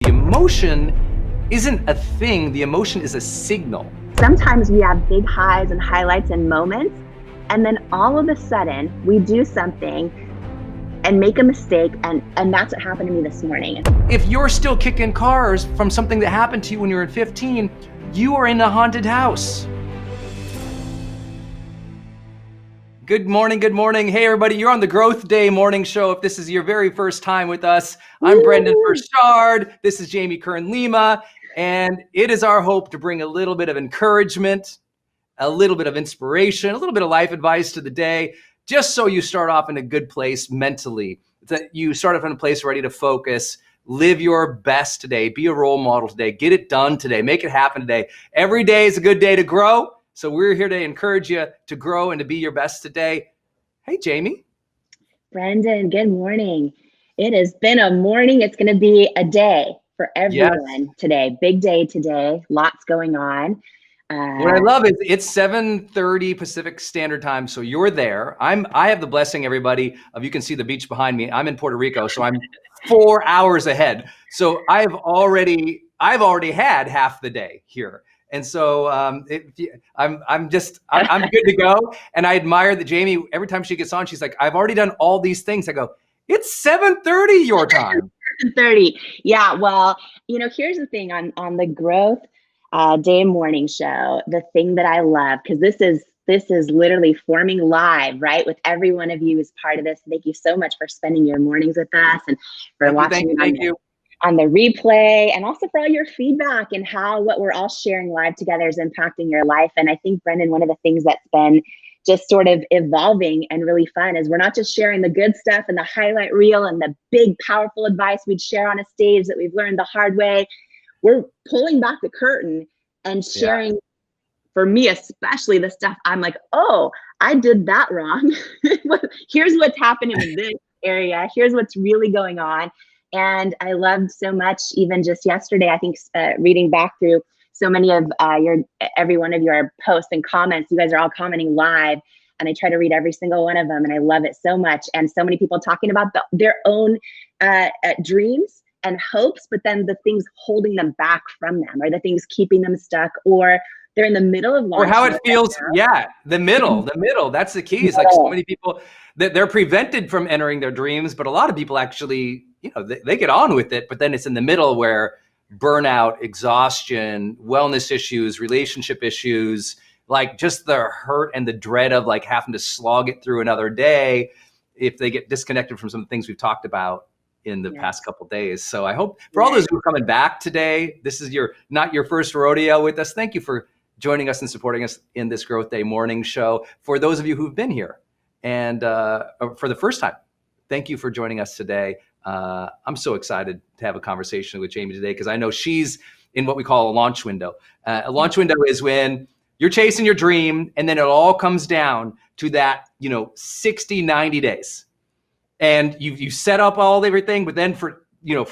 The emotion isn't a thing, the emotion is a signal. Sometimes we have big highs and highlights and moments, and then all of a sudden we do something and make a mistake, and that's what happened to me this morning. If you're still kicking cars from something that happened to you when you were 15, you are in a haunted house. Good morning, good morning. Hey everybody, you're on the Growth Day morning show. If this is your very first time with us, I'm Brendon Burchard. This is Kern Lima, and it is our hope to bring a little bit of encouragement, a little bit of inspiration, a little bit of life advice to the day, just so you start off in a good place mentally, that you start off in a place ready to focus, live your best today, be a role model today, get it done today, make it happen today. Every day is a good day to grow. So we're here to encourage you to grow and to be your best today. Hey, Jamie. Brendon, good morning. It has been a morning. It's going to be a day for everyone today. Big day today. Lots going on. What I love is it's 7:30 Pacific Standard Time, so you're there. I have the blessing, everybody, of you can see the beach behind me. I'm in Puerto Rico, so I'm 4 hours ahead. So I've already had half the day here. And so I'm good to go. And I admire that Jamie, every time she gets on, she's like, I've already done all these things. I go, it's 7:30 your time. 7:30. Yeah. Well, here's the thing on the Growth Day morning show. The thing that I love, because this is literally forming live, right? With every one of you as part of this. Thank you so much for spending your mornings with us and for watching. Thank you. On the replay, and also for all your feedback and how what we're all sharing live together is impacting your life. And I think, Brendon, one of the things that's been just sort of evolving and really fun is we're not just sharing the good stuff and the highlight reel and the big, powerful advice we'd share on a stage that we've learned the hard way. We're pulling back the curtain and sharing, for me especially, the stuff I'm like, oh, I did that wrong. Here's what's happening in this area. Here's what's really going on. And I loved so much, even just yesterday, I think reading back through so many of every one of your posts and comments, you guys are all commenting live, and I try to read every single one of them, and I love it so much. And so many people talking about their own dreams and hopes, but then the things holding them back from them, or the things keeping them stuck, or they're in the middle of launch. Or how it feels, the middle, that's the key. It's like so many people, they're prevented from entering their dreams, but a lot of people actually, they get on with it, but then it's in the middle where burnout, exhaustion, wellness issues, relationship issues, like just the hurt and the dread of like having to slog it through another day if they get disconnected from some of the things we've talked about in the past couple of days. So I hope for all those who are coming back today, this is not your first rodeo with us. Thank you for joining us and supporting us in this Growth Day morning show. For those of you who've been here and for the first time, thank you for joining us today. I'm so excited to have a conversation with Jamie today because I know she's in what we call a launch window. A launch window is when you're chasing your dream and then it all comes down to that, 60, 90 days. And you set up everything, but then for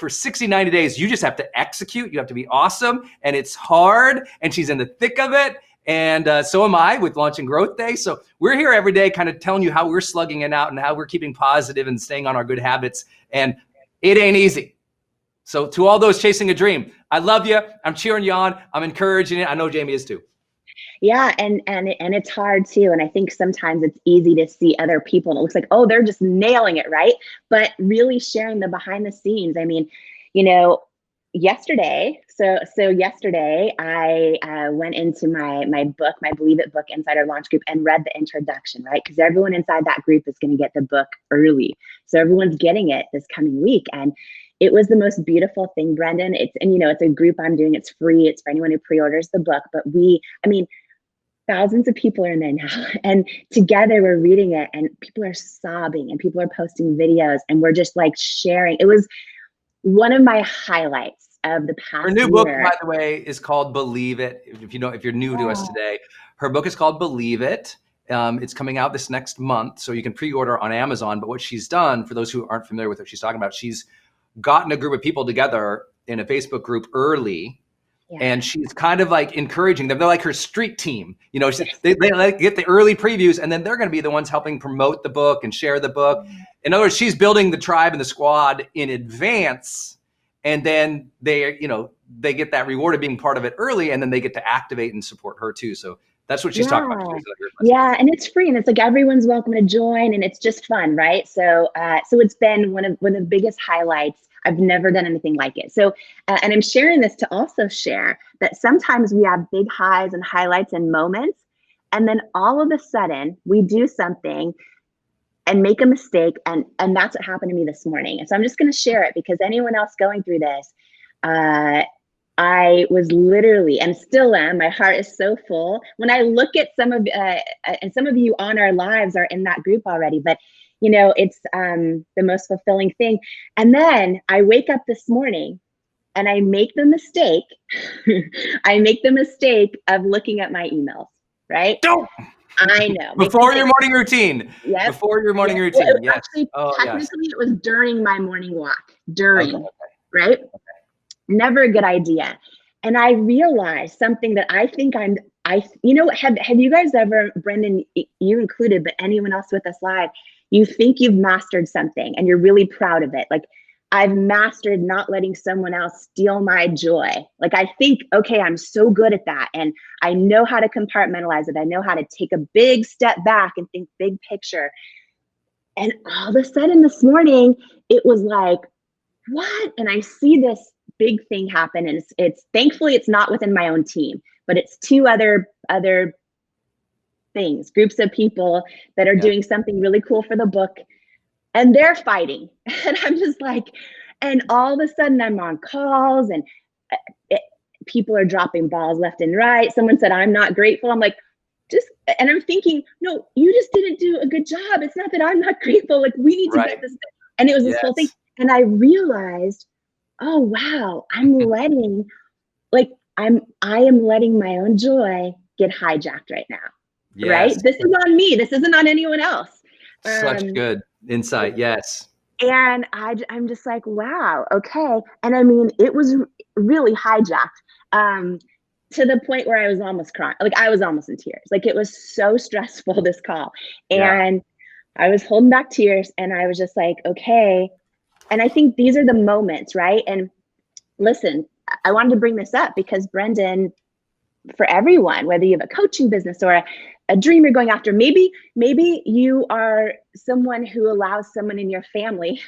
60, 90 days, you just have to execute. You have to be awesome. And it's hard. And she's in the thick of it. And so am I with launching Growth Day. So we're here every day kind of telling you how we're slugging it out and how we're keeping positive and staying on our good habits. And it ain't easy. So to all those chasing a dream, I love you. I'm cheering you on. I'm encouraging it. I know Jamie is too. Yeah, and it's hard too. And I think sometimes it's easy to see other people and it looks like, oh, they're just nailing it, right? But really sharing the behind the scenes. I mean, yesterday, so yesterday I went into my book, my Believe It book inside our launch group and read the introduction, right? Because everyone inside that group is going to get the book early. So everyone's getting it this coming week. And it was the most beautiful thing, Brendon. It's a group I'm doing. It's free. It's for anyone who pre-orders the book. But thousands of people are in there now. And together we're reading it and people are sobbing and people are posting videos and we're just like sharing. It was one of my highlights of the past year. Her new book, by the way, is called Believe It. If you're new to us today, her book is called Believe It. It's coming out this next month, so you can pre-order on Amazon. But what she's done, for those who aren't familiar with what she's talking about, she's gotten a group of people together in a Facebook group early. Yeah. And she's kind of like encouraging them. They're like her street team. They like get the early previews and then they're going to be the ones helping promote the book and share the book. In other words, she's building the tribe and the squad in advance And then they get that reward of being part of it early, and then they get to activate and support her too. So that's what she's talking about. Yeah, and it's free, and it's like everyone's welcome to join, and it's just fun, right? So, so it's been one of the biggest highlights. I've never done anything like it. So, and I'm sharing this to also share that sometimes we have big highs and highlights and moments, and then all of a sudden we do something and make a mistake, and that's what happened to me this morning. And so I'm just going to share it because anyone else going through this, I was literally, and still am, my heart is so full. When I look at some of, and some of you on our lives are in that group already, but it's the most fulfilling thing. And then I wake up this morning and I make the mistake, of looking at my emails, right? Don't. I know. Before your morning routine. Yes. Before your morning routine. Well, yes. Actually, technically, it was during my morning walk. Right? Okay. Never a good idea. And I realized something that I think have you guys ever, Brendon, you included, but anyone else with us live, you think you've mastered something and you're really proud of it. Like, I've mastered not letting someone else steal my joy. Like, I think, okay, I'm so good at that. And I know how to compartmentalize it. I know how to take a big step back and think big picture. And all of a sudden this morning, it was like, what? And I see this big thing happen. And it's thankfully, it's not within my own team, but it's two other things, groups of people that are doing something really cool for the book. And they're fighting. And I'm just like, and all of a sudden I'm on calls and people are dropping balls left and right. Someone said, I'm not grateful. I'm like, and I'm thinking, no, you just didn't do a good job. It's not that I'm not grateful. Like, we need to get this. And it was this whole thing. And I realized, oh, wow, I am letting my own joy get hijacked right now. Yes. Right? This is on me. This isn't on anyone else. Such good insight. Yes. And I'm just like, wow, okay. And I mean, it was really hijacked to the point where I was almost crying. Like, I was almost in tears. Like, it was so stressful, this call. And I was holding back tears, and I was just like, okay. And I think these are the moments, right? And listen, I wanted to bring this up because, Brendon, for everyone, whether you have a coaching business or a dream you're going after, maybe you are someone who allows someone in your family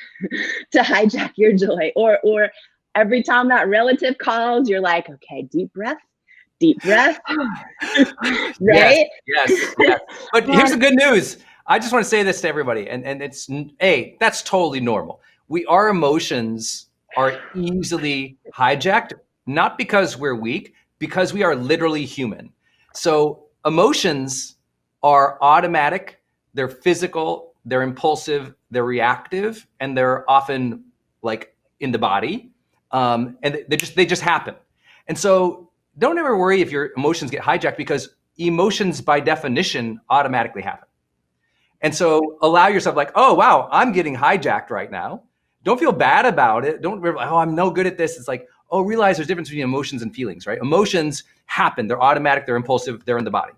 to hijack your joy, or every time that relative calls, you're like, okay, deep breath, right? Yes. But here's the good news. I just want to say this to everybody, and it's, that's totally normal. Our emotions are easily hijacked, not because we're weak, because we are literally human. So emotions are automatic, they're physical, they're impulsive, they're reactive, and they're often like in the body, and they just happen. And so don't ever worry if your emotions get hijacked, because emotions by definition automatically happen. And so allow yourself, like, oh, wow, I'm getting hijacked right now. Don't feel bad about it. Don't be like, oh, I'm no good at this. It's like, oh, realize there's a difference between emotions and feelings, right? Emotions happen. They're automatic. They're impulsive. They're in the body.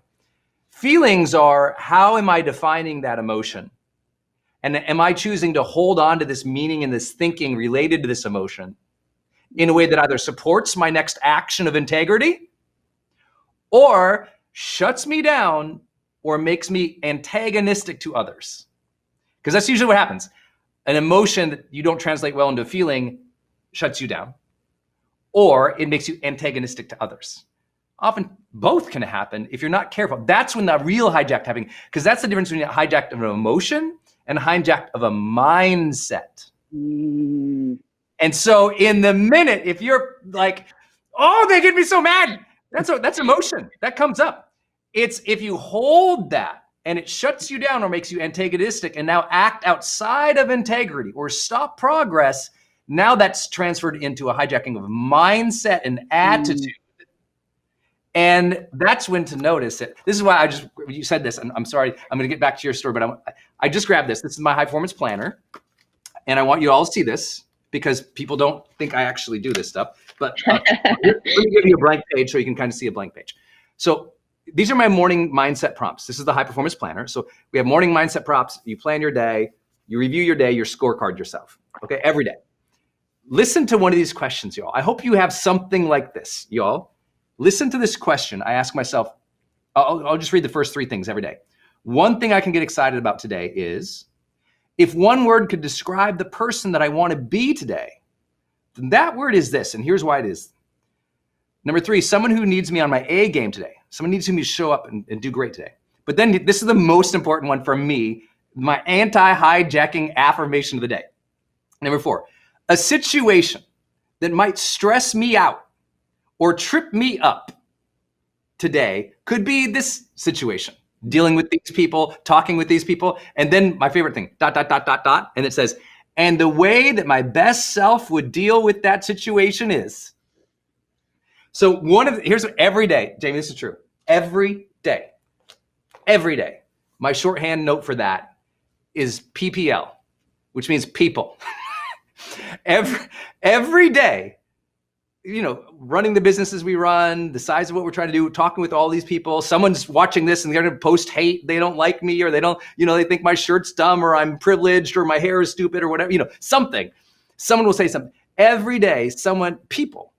Feelings are, how am I defining that emotion? And am I choosing to hold on to this meaning and this thinking related to this emotion in a way that either supports my next action of integrity or shuts me down or makes me antagonistic to others? Because that's usually what happens. An emotion that you don't translate well into a feeling shuts you down, or it makes you antagonistic to others. Often both can happen if you're not careful. That's when the real hijack happening, because that's the difference between a hijack of an emotion and a hijack of a mindset. And so in the minute, if you're like, oh, they get me so mad, that's emotion. That comes up. It's if you hold that and it shuts you down or makes you antagonistic and now act outside of integrity or stop progress, now that's transferred into a hijacking of mindset and attitude. And that's when to notice it. This is why you said this, and I'm sorry, I'm going to get back to your story, but I just grabbed this. This is my high performance planner. And I want you all to see this because people don't think I actually do this stuff. But let me give you a blank page so you can kind of see a blank page. So these are my morning mindset prompts. This is the high performance planner. So we have morning mindset prompts. You plan your day, you review your day, your scorecard yourself, okay, every day. listen to one of these questions, y'all. I hope you have something like this, y'all. Listen to this question. I ask myself, I'll just read the first 3 things every day. One thing I can get excited about today is, if one word could describe the person that I want to be today, then that word is this, and here's why it is. Number 3, someone who needs me on my A game today. Someone needs me to show up and do great today. But then this is the most important one for me, my anti-hijacking affirmation of the day. Number 4, a situation that might stress me out or trip me up today could be this situation, dealing with these people, talking with these people. And then my favorite thing, ... And it says, and the way that my best self would deal with that situation is. So here's every day, Jamie, this is true. Every day, my shorthand note for that is PPL, which means people. every day, running the businesses we run, the size of what we're trying to do, talking with all these people, someone's watching this and they're going to post hate. They don't like me, or they don't, they think my shirt's dumb, or I'm privileged, or my hair is stupid, or whatever, something. Someone will say something. Every day, people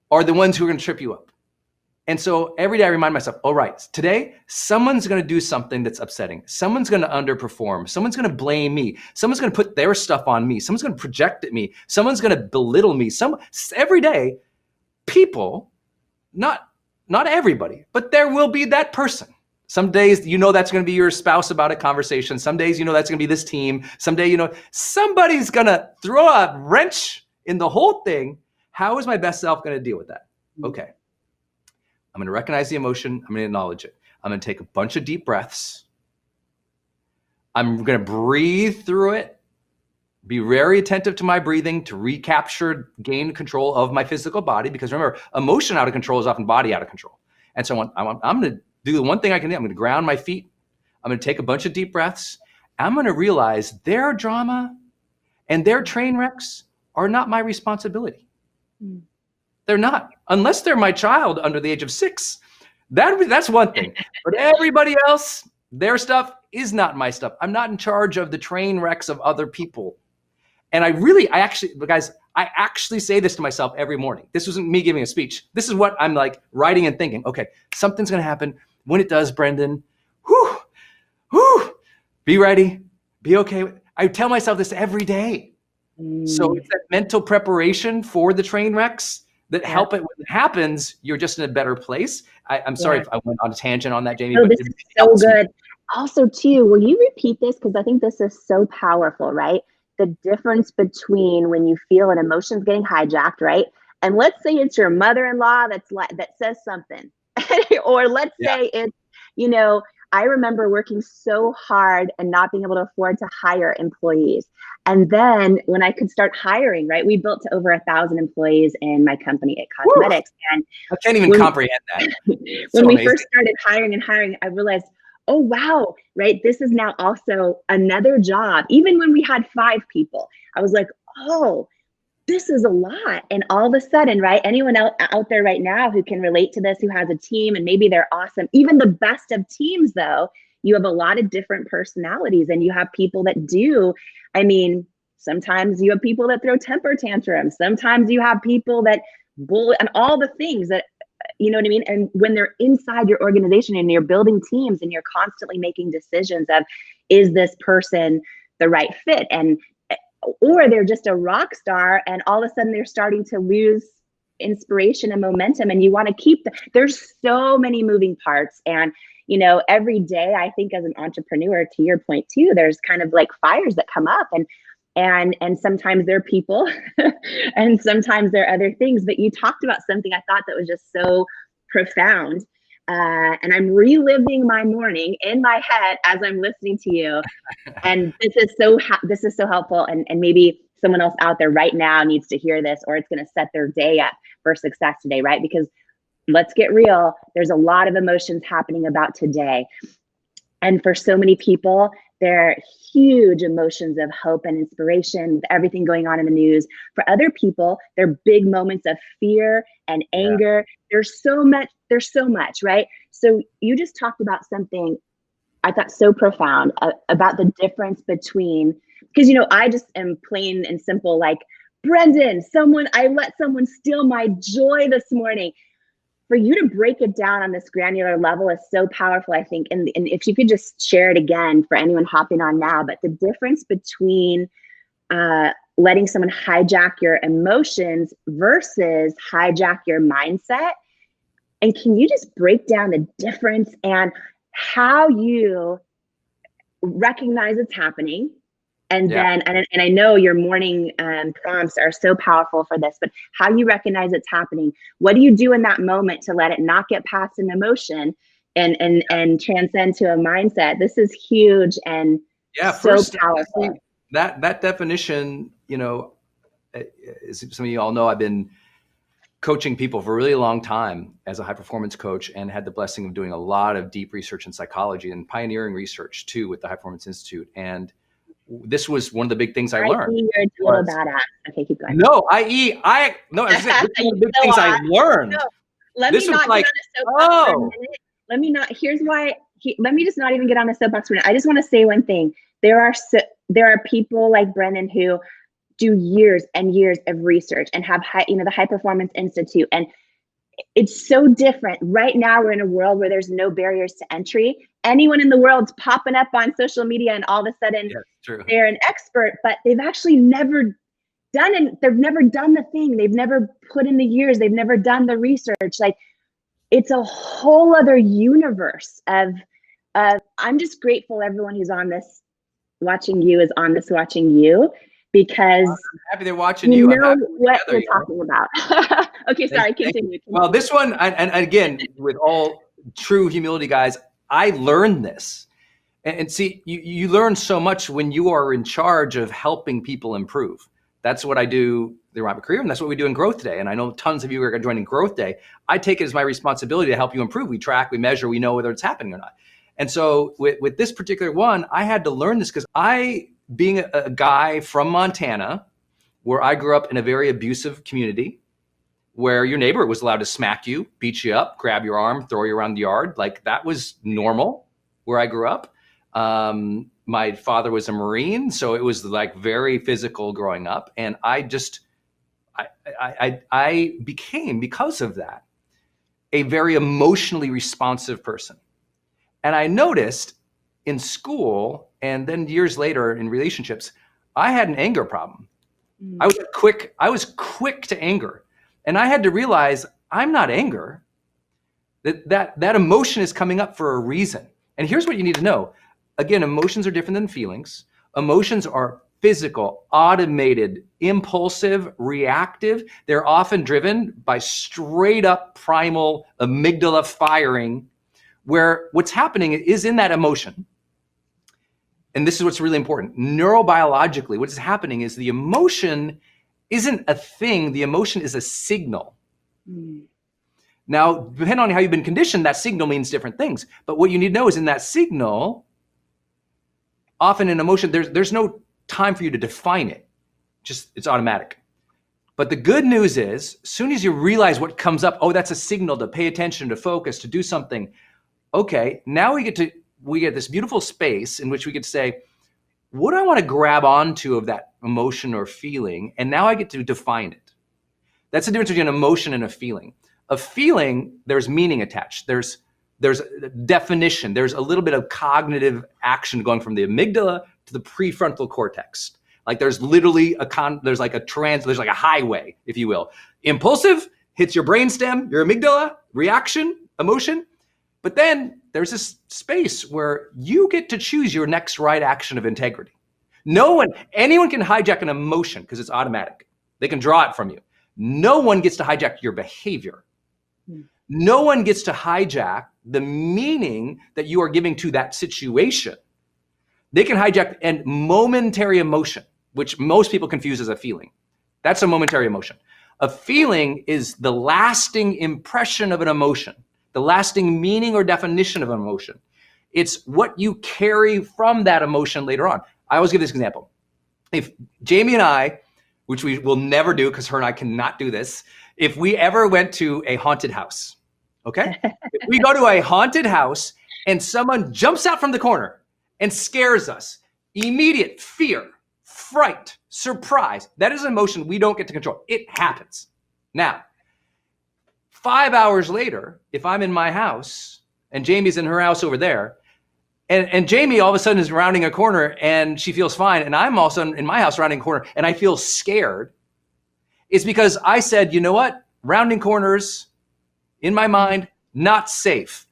are the ones who are going to trip you up. And so every day I remind myself, all right, today, someone's going to do something that's upsetting. Someone's going to underperform. Someone's going to blame me. Someone's going to put their stuff on me. Someone's going to project at me. Someone's going to belittle me. Every day, people, not everybody, but there will be that person. Some days, that's going to be your spouse about a conversation. Some days, that's going to be this team. Someday, somebody's going to throw a wrench in the whole thing. How is my best self going to deal with that? Okay. I'm going to recognize the emotion. I'm going to acknowledge it. I'm going to take a bunch of deep breaths. I'm going to breathe through it, be very attentive to my breathing to gain control of my physical body. Because remember, emotion out of control is often body out of control. And so I'm going to do the one thing I can do. I'm going to ground my feet. I'm going to take a bunch of deep breaths. I'm going to realize their drama and their train wrecks are not my responsibility. They're not, unless they're my child under the age of 6. That's one thing. But everybody else, their stuff is not my stuff. I'm not in charge of the train wrecks of other people. And I actually say this to myself every morning. This wasn't me giving a speech. This is what I'm like writing and thinking. Okay, something's going to happen. When it does, Brendon, be ready, be okay. I tell myself this every day. So it's that mental preparation for the train wrecks that help it when it happens. You're just in a better place. I'm sorry if I went on a tangent on that, Jamie. No, this is so good. Also, too, will you repeat this? Because I think this is so powerful, right? The difference between when you feel an emotion's getting hijacked, right? And let's say it's your mother-in-law that says something. Or let's say it's, I remember working so hard and not being able to afford to hire employees. And then when I could start hiring, right, we built to over 1,000 employees in my company at Cosmetics. And I can't even comprehend that. When we first started hiring, I realized, oh, wow, right, this is now also another job. Even when we had 5 people, I was like, oh, this is a lot. And all of a sudden, right, anyone out there right now who can relate to this, who has a team and maybe they're awesome, even the best of teams though, you have a lot of different personalities and you have people that do, sometimes you have people that throw temper tantrums. Sometimes you have people that bully and all the things that, you know what I mean? And when they're inside your organization and you're building teams and you're constantly making decisions of, is this person the right fit? Or they're just a rock star and all of a sudden they're starting to lose inspiration and momentum, and you want to keep there's so many moving parts. And every day I think as an entrepreneur, to your point too, there's kind of like fires that come up, and sometimes they're people and sometimes they're other things. But you talked about something I thought that was just so profound. And I'm reliving my morning in my head as I'm listening to you. And this is so helpful. And maybe someone else out there right now needs to hear this, or it's going to set their day up for success today, right? Because let's get real. There's a lot of emotions happening about today. And for so many people, there are huge emotions of hope and inspiration with everything going on in the news. For other people, they're big moments of fear and anger. There's so much, right? So you just talked about something I thought so profound about the difference between, because I just am plain and simple, like Brendon, I let someone steal my joy this morning. For you to break it down on this granular level is so powerful, I think. And if you could just share it again for anyone hopping on now, but the difference between letting someone hijack your emotions versus hijack your mindset. And can you just break down the difference and how you recognize it's happening? And then, and I know your morning prompts are so powerful for this, but how you recognize it's happening. What do you do in that moment to let it not get past an emotion and transcend to a mindset? This is huge and so powerful. That definition, you know, as some of you all know, I've been coaching people for a really long time as a high performance coach, and had the blessing of doing a lot of deep research in psychology and pioneering research too with the High Performance Institute. And this was one of the big things I learned. You're a little badass. Okay, keep going. No, this is one of the big things I learned. No, let me not get on a soapbox for a minute. Let me just not even get on a soapbox for a minute. I just want to say one thing. There are people like Brendon who do years and years of research and have the High Performance Institute, and it's so different. Right now, we're in a world where there's no barriers to entry. Anyone in the world's popping up on social media, and all of a sudden they're an expert, but they've actually never done it. They've never done the thing. They've never put in the years. They've never done the research. Like, it's a whole other universe of. I'm just grateful everyone who's on this watching you is on this watching you, because I'm happy they're watching you. Know what we're talking about. Okay, sorry, continue. Well, this one, and again, with all true humility, guys, I learned this. And see, you learn so much when you are in charge of helping people improve. That's what I do throughout my career, and that's what we do in Growth Day. And I know tons of you are joining Growth Day. I take it as my responsibility to help you improve. We track, we measure, we know whether it's happening or not. And so with this particular one, I had to learn this because being a guy from Montana, where I grew up in a very abusive community, where your neighbor was allowed to smack you, beat you up, grab your arm, throw you around the yard. Like, that was normal where I grew up. My father was a Marine, so it was like very physical growing up. And I became, because of that, a very emotionally responsive person. And I noticed in school, and then years later in relationships, I had an anger problem. I was quick to anger. And I had to realize I'm not anger. That emotion is coming up for a reason. And here's what you need to know. Again, emotions are different than feelings. Emotions are physical, automated, impulsive, reactive. They're often driven by straight up primal amygdala firing, where what's happening is in that emotion. And this is what's really important. Neurobiologically, what is happening is the emotion isn't a thing. The emotion is a signal. Now, depending on how you've been conditioned, that signal means different things. But what you need to know is in that signal, often in emotion, there's no time for you to define it. Just, it's automatic. But the good news is, as soon as you realize what comes up, oh, that's a signal to pay attention, to focus, to do something. Okay, now we get this beautiful space in which we get to say, what do I want to grab onto of that emotion or feeling? And now I get to define it. That's the difference between an emotion and a feeling. A feeling, there's meaning attached. There's a definition. There's a little bit of cognitive action going from the amygdala to the prefrontal cortex. Like, there's literally there's like a highway, if you will. Impulsive hits your brainstem, your amygdala, reaction, emotion. But then there's this space where you get to choose your next right action of integrity. Anyone can hijack an emotion because it's automatic. They can draw it from you. No one gets to hijack your behavior. No one gets to hijack the meaning that you are giving to that situation. They can hijack a momentary emotion, which most people confuse as a feeling. That's a momentary emotion. A feeling is the lasting impression of an emotion, the lasting meaning or definition of an emotion. It's what you carry from that emotion later on. I always give this example. If Jamie and I, which we will never do because her and I cannot do this, if we ever went to a haunted house, okay? If we go to a haunted house and someone jumps out from the corner and scares us, immediate fear, fright, surprise. That is an emotion we don't get to control. It happens. Now, 5 hours later, if I'm in my house and Jamie's in her house over there, and Jamie all of a sudden is rounding a corner and she feels fine, and I'm also in my house rounding a corner and I feel scared, it's because I said, you know what? Rounding corners, in my mind, not safe.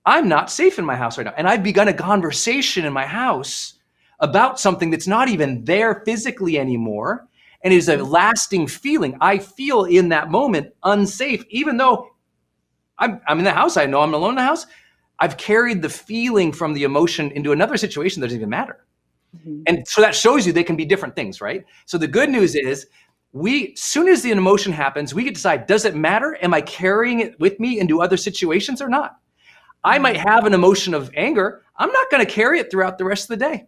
I'm not safe in my house right now. And I've begun a conversation in my house about something that's not even there physically anymore. And it is a lasting feeling. I feel in that moment unsafe, even though I'm in the house. I know I'm alone in the house. I've carried the feeling from the emotion into another situation that doesn't even matter. Mm-hmm. And so that shows you they can be different things, right? So the good news is, soon as the emotion happens, we can decide, does it matter? Am I carrying it with me into other situations or not? I might have an emotion of anger. I'm not going to carry it throughout the rest of the day.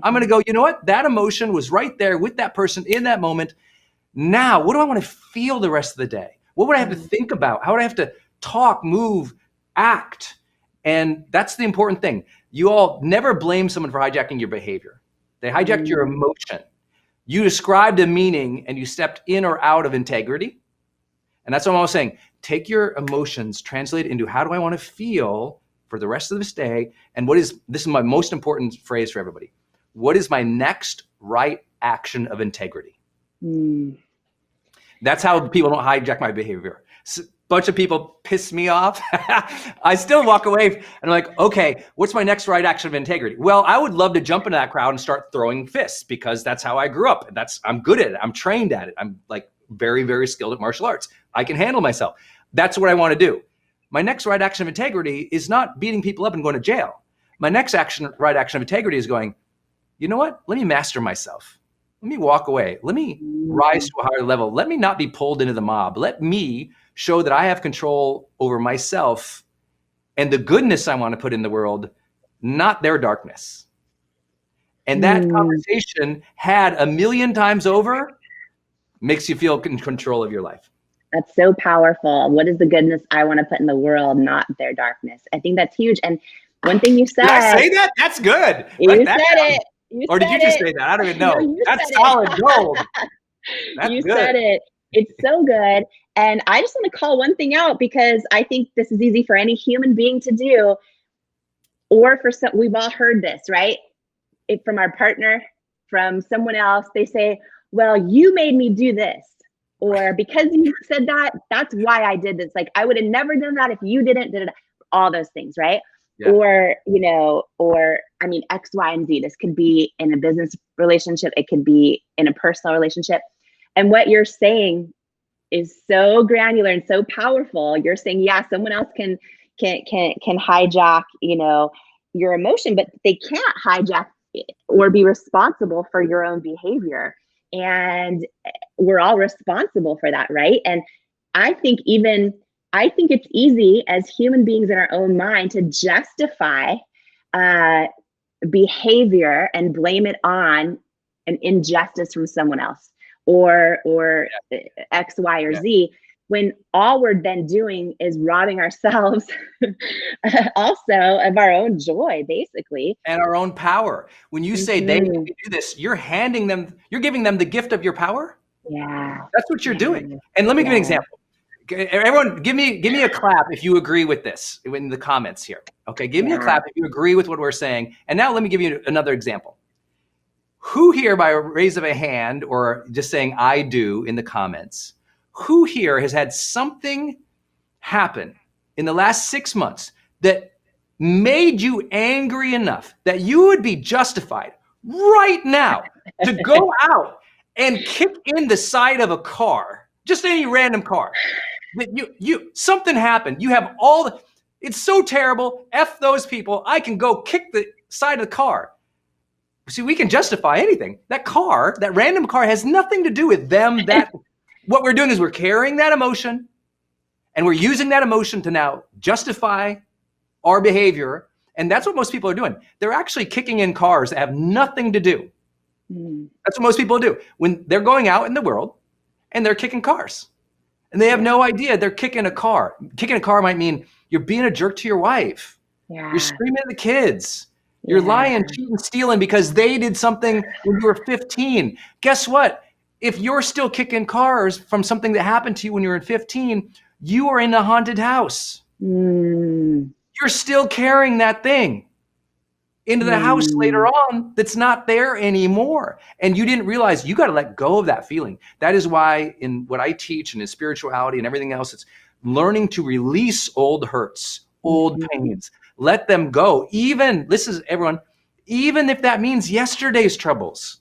I'm going to go, you know what? That emotion was right there with that person in that moment. Now, what do I want to feel the rest of the day? What would I have to think about? How would I have to talk, move, act? And that's the important thing. You all never blame someone for hijacking your behavior. They hijacked your emotion. You described a meaning and you stepped in or out of integrity. And that's what I was saying. Take your emotions, translate it into how do I want to feel for the rest of this day? And this is my most important phrase for everybody. What is my next right action of integrity? That's how people don't hijack my behavior. Bunch of people piss me off. I still walk away and I'm like, okay, what's my next right action of integrity? Well, I would love to jump into that crowd and start throwing fists because that's how I grew up. I'm good at it. I'm trained at it. I'm like very, very skilled at martial arts. I can handle myself. That's what I want to do. My next right action of integrity is not beating people up and going to jail. My next right action of integrity is going, you know what? Let me master myself. Let me walk away. Let me rise to a higher level. Let me not be pulled into the mob. Let me show that I have control over myself and the goodness I want to put in the world, not their darkness. And that conversation had a million times over makes you feel in control of your life. That's so powerful. What is the goodness I want to put in the world, not their darkness? I think that's huge. And one thing you said. Did I say that? That's good. You said it. Or did you just say that? I don't even know. No, that's solid gold. You said it. It's so good. And I just want to call one thing out because I think this is easy for any human being to do. Or for some, we've all heard this, right? From our partner, from someone else, they say, well, you made me do this. Or because you said that, that's why I did this. Like, I would have never done that if you didn't, all those things, right? Yeah. Or I mean, X, Y, and Z. This could be in a business relationship. It could be in a personal relationship. And what you're saying is so granular and so powerful. You're saying, yeah, someone else can hijack, your emotion, but they can't hijack or be responsible for your own behavior. And we're all responsible for that, right? And I think it's easy as human beings in our own mind to justify behavior and blame it on an injustice from someone else or X, Y, or Z, when all we're then doing is robbing ourselves also of our own joy, basically. And our own power. When you say they can do this, you're giving them the gift of your power. Yeah. That's what you're doing. And let me give you an example. Everyone, give me a clap if you agree with this in the comments here. Okay, give me a clap if you agree with what we're saying. And now let me give you another example. Who here, by a raise of a hand or just saying I do in the comments, who here has had something happen in the last 6 months that made you angry enough that you would be justified right now to go out and kick in the side of a car, just any random car? Something happened. You have it's so terrible. F those people. I can go kick the side of the car. See, we can justify anything. That random car has nothing to do with them. What we're doing is we're carrying that emotion and we're using that emotion to now justify our behavior. And that's what most people are doing. They're actually kicking in cars that have nothing to do. That's what most people do when they're going out in the world and they're kicking cars. And they have no idea they're kicking a car. Kicking a car might mean you're being a jerk to your wife. Yeah. You're screaming at the kids. You're lying, cheating, stealing because they did something when you were 15. Guess what? If you're still kicking cars from something that happened to you when you were 15, you are in a haunted house. You're still carrying that thing into the house later on that's not there anymore. And you didn't realize you got to let go of that feeling. That is why in what I teach and in spirituality and everything else, it's learning to release old hurts, old pains, let them go. Even, listen, everyone, even if that means yesterday's troubles,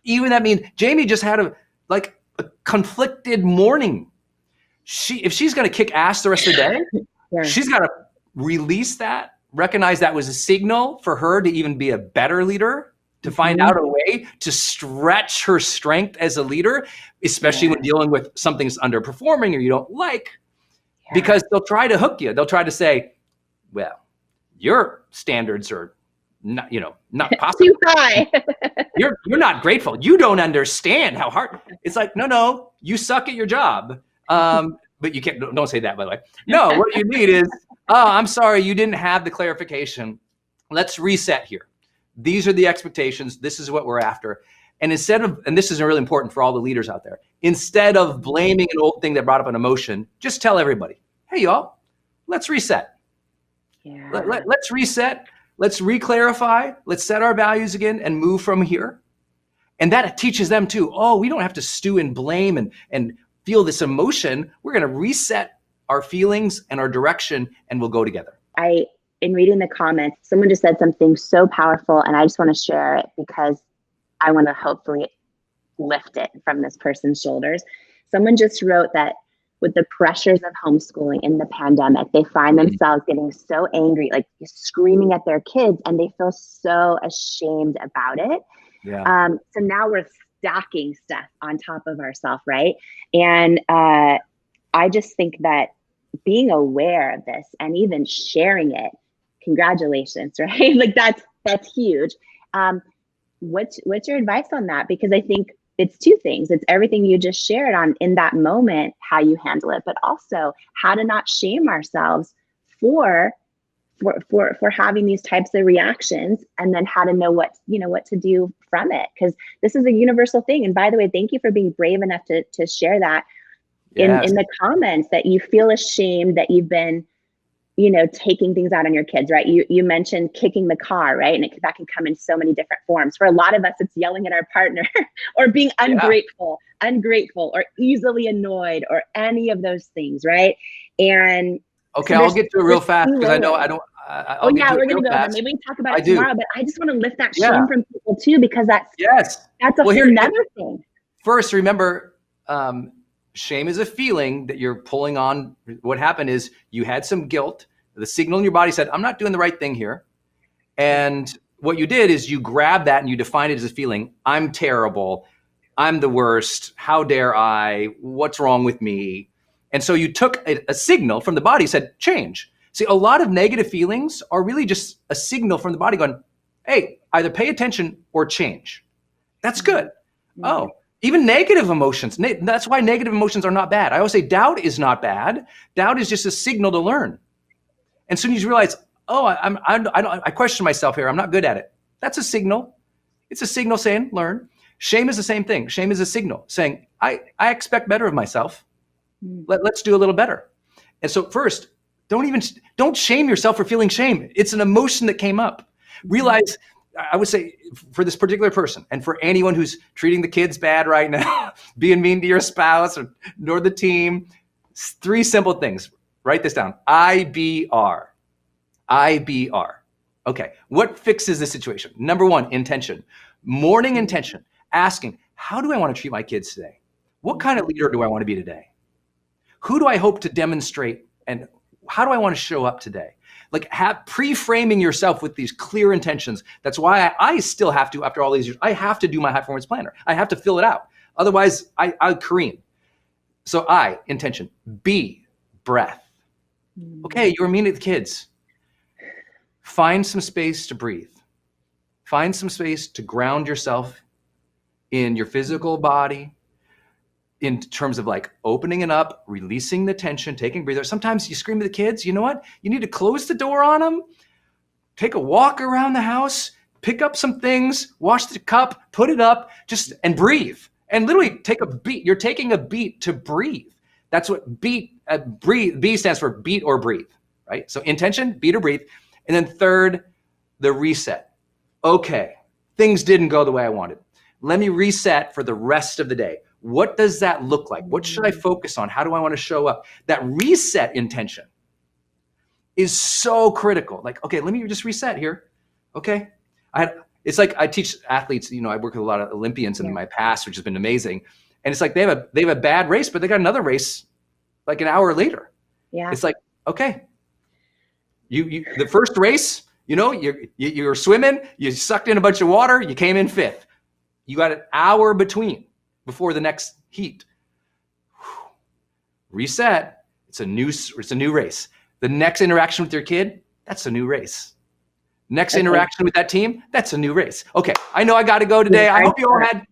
even that means Jamie just had a conflicted morning. If she's going to kick ass the rest of the day, she's got to release that, recognize that was a signal for her to even be a better leader, to find out a way to stretch her strength as a leader, especially when dealing with something that's underperforming or you don't like, because they'll try to hook you. They'll try to say, well, your standards are not, not possible. Too high. You're not grateful. You don't understand how hard. It's like, no, you suck at your job. But you don't say that, by the way. No, what you need is, I'm sorry, you didn't have the clarification. Let's reset here. These are the expectations. This is what we're after. And and this is really important for all the leaders out there, instead of blaming an old thing that brought up an emotion, just tell everybody, hey, y'all, let's reset. Let's reset. Let's reclarify. Let's set our values again and move from here. And that teaches them too, we don't have to stew in blame and feel this emotion. We're going to reset our feelings and our direction, and we'll go together. In reading the comments, someone just said something so powerful, and I just want to share it because I want to hopefully lift it from this person's shoulders. Someone just wrote that with the pressures of homeschooling in the pandemic, they find themselves getting so angry, like screaming at their kids, and they feel so ashamed about it. So now we're stacking stuff on top of ourselves, right? And I just think that being aware of this and even sharing it, congratulations, right? Like that's huge. What's your advice on that? Because I think it's two things. It's everything you just shared on in that moment, how you handle it, but also how to not shame ourselves for having these types of reactions, and then how to know what to do from it. Because this is a universal thing. And by the way, thank you for being brave enough to share that in the comments, that you feel ashamed that you've been, taking things out on your kids, right? You mentioned kicking the car, right? And that can come in so many different forms. For a lot of us, it's yelling at our partner or being ungrateful, or easily annoyed, or any of those things, right? And okay, I'll get to it real fast because I know I don't. We're gonna go there. Maybe we can talk about it tomorrow. But I just want to lift that shame from people too, because that's a whole another thing. First, remember, shame is a feeling that you're pulling on. What happened is you had some guilt. The signal in your body said, I'm not doing the right thing here. And what you did is you grabbed that and you defined it as a feeling. I'm terrible. I'm the worst. How dare I? What's wrong with me? And so you took a signal from the body, said, change. See, a lot of negative feelings are really just a signal from the body going, hey, either pay attention or change. That's good. Oh, even negative emotions. That's why negative emotions are not bad. I always say doubt is not bad. Doubt is just a signal to learn. And soon you realize, I question myself here. I'm not good at it. That's a signal. It's a signal saying, learn. Shame is the same thing. Shame is a signal saying, I expect better of myself. Let's do a little better. And so first, don't shame yourself for feeling shame. It's an emotion that came up. Realize, I would say, for this particular person and for anyone who's treating the kids bad right now, being mean to your spouse or the team, 3 simple things. Write this down. IBR. Okay, what fixes the situation? Number 1, intention. Morning intention. Asking, how do I want to treat my kids today? What kind of leader do I want to be today? Who do I hope to demonstrate, and how do I want to show up today? Like, pre-framing yourself with these clear intentions. That's why I still have to, after all these years, I have to do my high performance planner. I have to fill it out. Otherwise, I'll careen. So I, intention. B, breath. Okay, you were mean to the kids. Find some space to breathe. Find some space to ground yourself in your physical body, in terms of like opening it up, releasing the tension, taking a breather. Sometimes you scream at the kids, you know what? You need to close the door on them, take a walk around the house, pick up some things, wash the cup, put it up, and breathe. And literally take a beat. You're taking a beat to breathe. That's what breathe. B stands for beat or breathe, right? So intention, beat or breathe. And then third, the reset. Okay, things didn't go the way I wanted. Let me reset for the rest of the day. What does that look like? What should I focus on? How do I want to show up? That reset intention is so critical. Like, okay, let me just reset here. Okay. It's like I teach athletes, I work with a lot of Olympians in my past, which has been amazing. And it's like they have a bad race, but they got another race like an hour later. Yeah. It's like, okay, you the first race, you're swimming, you sucked in a bunch of water, you came in 5th. You got an hour before the next heat. Reset. It's a new race. The next interaction with your kid, that's a new race. Next interaction with that team, that's a new race. Okay, I know I got to go today. I hope you all had,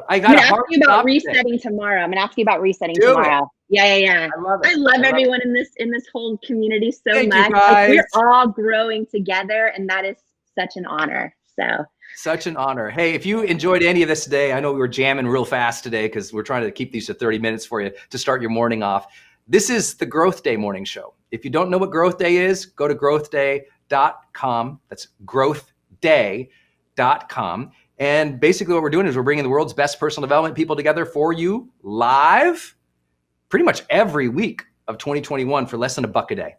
I got to ask you about resetting tomorrow. I'm going to ask you about resetting tomorrow. Yeah. I love it. I love everyone in this whole community so Thank much. You guys. We're all growing together, and that is such an honor. So. Such an honor. Hey, if you enjoyed any of this today, I know we were jamming real fast today because we're trying to keep these to 30 minutes for you to start your morning off. This is the Growth Day morning show. If you don't know what Growth Day is, go to growthday.com. That's growthday.com. And basically what we're doing is we're bringing the world's best personal development people together for you live pretty much every week of 2021 for less than $1 a day.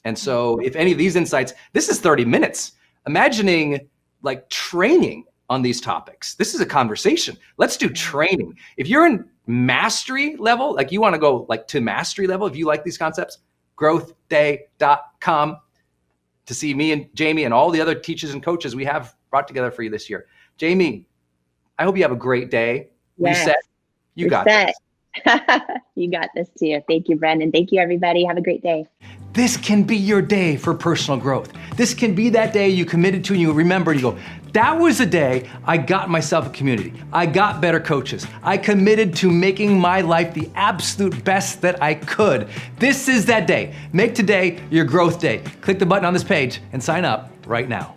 And so if any of these insights, this is 30 minutes. Imagining like training on these topics. This is a conversation. Let's do training. If you're in mastery level, like you want to go like to mastery level, if you like these concepts, growthday.com to see me and Jamie and all the other teachers and coaches we have brought together for you this year. Jamie, I hope you have a great day. Yes. Reset. You got this. You got this too. Thank you, Brendon. Thank you, everybody. Have a great day. This can be your day for personal growth. This can be that day you committed to and you remember and you go, that was the day I got myself a community. I got better coaches. I committed to making my life the absolute best that I could. This is that day. Make today your growth day. Click the button on this page and sign up right now.